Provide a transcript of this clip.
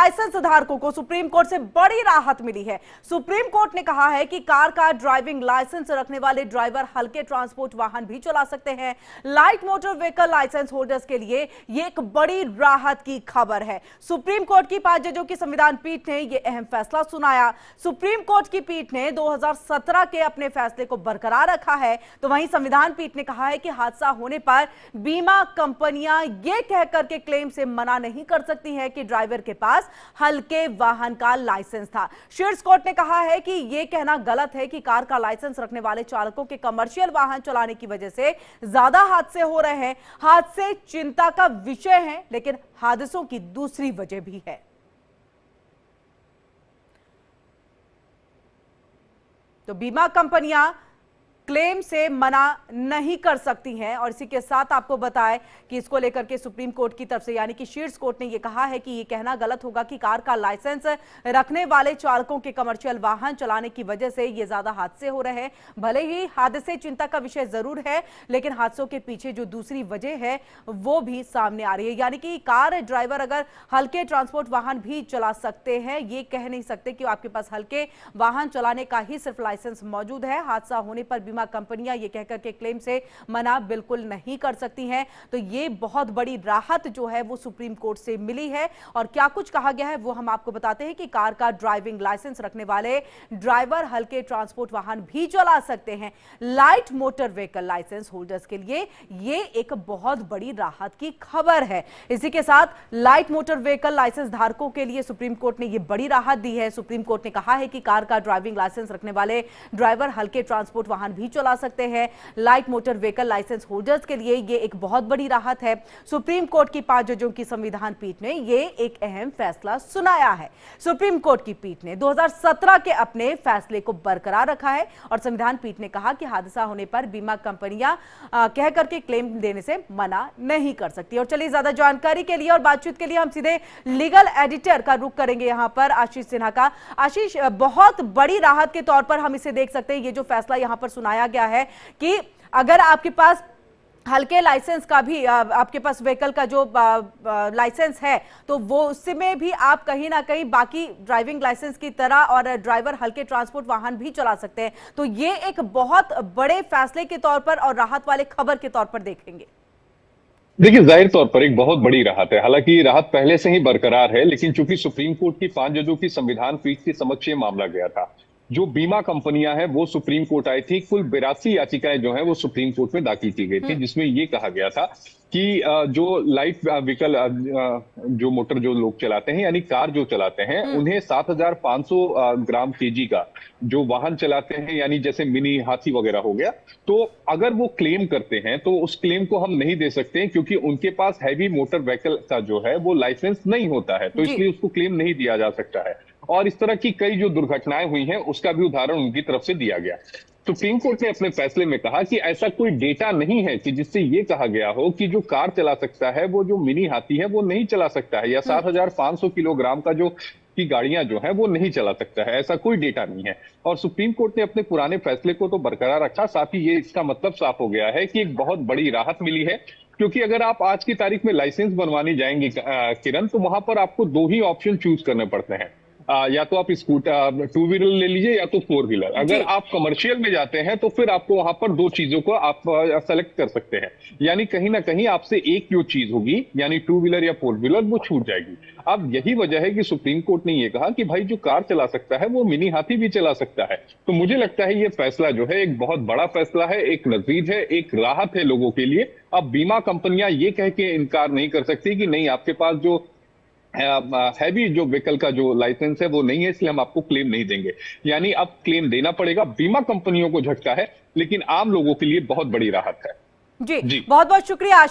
Licence धारकों को supreme court से बड़ी राहत मिली है। सुप्रीम कोर्ट ने कहा है कि कार का ड्राइविंग लाइसेंस रखने वाले ड्राइवर हल्के ट्रांसपोर्ट वाहन भी चला सकते हैं। Light motor vehicle license holders के लिए यह एक बड़ी राहत की खबर है। सुप्रीम कोर्ट की 5 जजों की संविधान पीठ ने यह अहम फैसला सुनाया। सुप्रीम कोर्ट की पीठ ने 2017 के अपने फैसले को बरकरार रखा है, तो वहीं संविधान पीठ ने कहा है कि हादसा होने पर बीमा कंपनियां यह कहकर के क्लेम से मना नहीं कर सकती हैं कि ड्राइवर के पास हल्के वाहन का लाइसेंस था। शीर्ष कोर्ट ने कहा है कि यह कहना गलत है कि कार का लाइसेंस रखने वाले चालकों के कमर्शियल वाहन चलाने की वजह से ज्यादा हादसे हो रहे हैं। हादसे चिंता का विषय हैं, लेकिन हादसों की दूसरी वजह भी है। तो बीमा कंपनियां क्लेम से मना नहीं कर सकती हैं। और इसी के साथ आपको बताएं कि इसको लेकर के सुप्रीम कोर्ट की तरफ से यानी कि शीर्ष कोर्ट ने यह कहा है कि यह कहना गलत होगा कि कार का लाइसेंस रखने वाले चालकों के कमर्शियल वाहन चलाने की वजह से ये ज्यादा हादसे हो रहे हैं। भले ही हादसे चिंता का विषय जरूर है, लेकिन हादसों के पीछे जो दूसरी वजह है वो भी सामने आ रही है। यानी कि कार ड्राइवर अगर हल्के ट्रांसपोर्ट वाहन भी चला सकते हैं, ये कह नहीं सकते कि आपके पास हल्के वाहन चलाने का ही सिर्फ लाइसेंस मौजूद है। हादसा होने पर बीमा कंपनियां ये कहकर के क्लेम से मना बिल्कुल नहीं कर सकती हैं। तो ये बहुत बड़ी राहत जो है वो सुप्रीम कोर्ट से मिली है। और क्या कुछ कहा गया है वो हम आपको बताते हैं कि कार का ड्राइविंग लाइसेंस रखने वाले ड्राइवर हल्के ट्रांसपोर्ट वाहन भी चला सकते हैं। Light motor vehicle license holders के लिए ये एक बहुत बड़ी राहत की खबर है। इसी के साथ लाइट मोटर व्हीकल लाइसेंस धारकों के लिए सुप्रीम कोर्ट ने यह बड़ी राहत दी है। सुप्रीम कोर्ट ने कहा है कि कार का ड्राइविंग लाइसेंस रखने वाले ड्राइवर हल्के ट्रांसपोर्ट वाहन भी चला सकते हैं। Light motor vehicle license holders के लिए यह एक बहुत बड़ी राहत है। सुप्रीम कोर्ट की 5 जजों की संविधान पीठ ने यह एक अहम फैसला सुनाया है। सुप्रीम कोर्ट की पीठ ने 2017 के अपने फैसले को बरकरार रखा है और संविधान पीठ ने कहा कि हादसा होने पर बीमा कंपनियां कह करके क्लेम देने से मना नहीं कर सकती। और चलिए ज्यादा जानकारी के लिए और बातचीत के लिए हम सीधे लीगल एडिटर का रुख करेंगे यहां पर आशीष सिन्हा का। आशीष, बहुत बड़ी राहत के तौर पर हम इसे देख सकते हैं, ये जो फैसला यहां पर सुनाया गया है कि अगर आपके पास हल्के लाइसेंस का भी आपके पास व्हीकल का जो लाइसेंस है तो वो उसमें भी आप कहीं ना कहीं बाकी ड्राइविंग लाइसेंस की तरह और ड्राइवर हल्के ट्रांसपोर्ट वाहन भी चला सकते हैं। तो ये एक बहुत बड़े फैसले के तौर पर और राहत वाले खबर के तौर पर देखेंगे। देखिए, जाहिर तौर पर एक बहुत बड़ी राहत है। हालांकि राहत पहले से ही बरकरार है, लेकिन चूंकि सुप्रीम कोर्ट की 5 जजों की संविधान पीठ के समक्ष ये मामला गया था, जो बीमा कंपनियां हैं वो सुप्रीम कोर्ट आई थी। कुल 82 याचिकाएं जो हैं वो सुप्रीम कोर्ट में दाखिल की गई थी, जिसमें ये कहा गया था कि जो लाइट व्हीकल जो मोटर जो लोग चलाते हैं यानी कार जो चलाते हैं, उन्हें 7500 ग्राम केजी का जो वाहन चलाते हैं यानी जैसे मिनी हाथी वगैरह हो गया, तो अगर वो क्लेम करते हैं तो उस क्लेम को हम नहीं दे सकते क्योंकि उनके पास हैवी मोटर व्हीकल का जो है वो लाइसेंस नहीं होता है, तो इसलिए उसको क्लेम नहीं दिया जा सकता है। और इस तरह की कई जो दुर्घटनाएं हुई हैं उसका भी उदाहरण उनकी तरफ से दिया गया। सुप्रीम कोर्ट ने अपने फैसले में कहा कि ऐसा कोई डेटा नहीं है कि जिससे ये कहा गया हो कि जो कार चला सकता है वो जो मिनी हाथी है वो नहीं चला सकता है, या 7500 किलोग्राम का जो की गाड़ियां जो है वो नहीं चला सकता है, ऐसा कोई डेटा नहीं है। और सुप्रीम कोर्ट ने अपने पुराने फैसले को तो बरकरार रखा, साथ ही ये इसका मतलब साफ हो गया है कि एक बहुत बड़ी राहत मिली है। क्योंकि अगर आप आज की तारीख में लाइसेंस बनवाने जाएंगे किरण, तो वहां पर आपको 2 ही ऑप्शन चूज करने पड़ते हैं, या तो आप स्कूटर 2 व्हीलर ले लीजिए या तो 4 व्हीलर। अगर आप कमर्शियल में जाते हैं तो फिर आपको वहां पर 2 चीजों को आप सेलेक्ट कर सकते हैं, यानी कहीं ना कहीं आपसे एक जो चीज होगी यानी 2 व्हीलर या 4 व्हीलर वो छूट जाएगी। अब यही वजह है कि सुप्रीम कोर्ट ने ये कहा कि भाई जो कार चला सकता है वो मिनी हाथी भी चला सकता है। तो मुझे लगता है ये फैसला जो है एक बहुत बड़ा फैसला है, एक नजीर है, एक राहत है लोगों के लिए। अब बीमा कंपनियां ये कह के इनकार नहीं कर सकती कि नहीं आपके पास जो हैवी जो व्हीकल का जो लाइसेंस है वो नहीं है, इसलिए हम आपको क्लेम नहीं देंगे। यानी अब क्लेम देना पड़ेगा। बीमा कंपनियों को झटका है, लेकिन आम लोगों के लिए बहुत बड़ी राहत है। जी, बहुत बहुत शुक्रिया।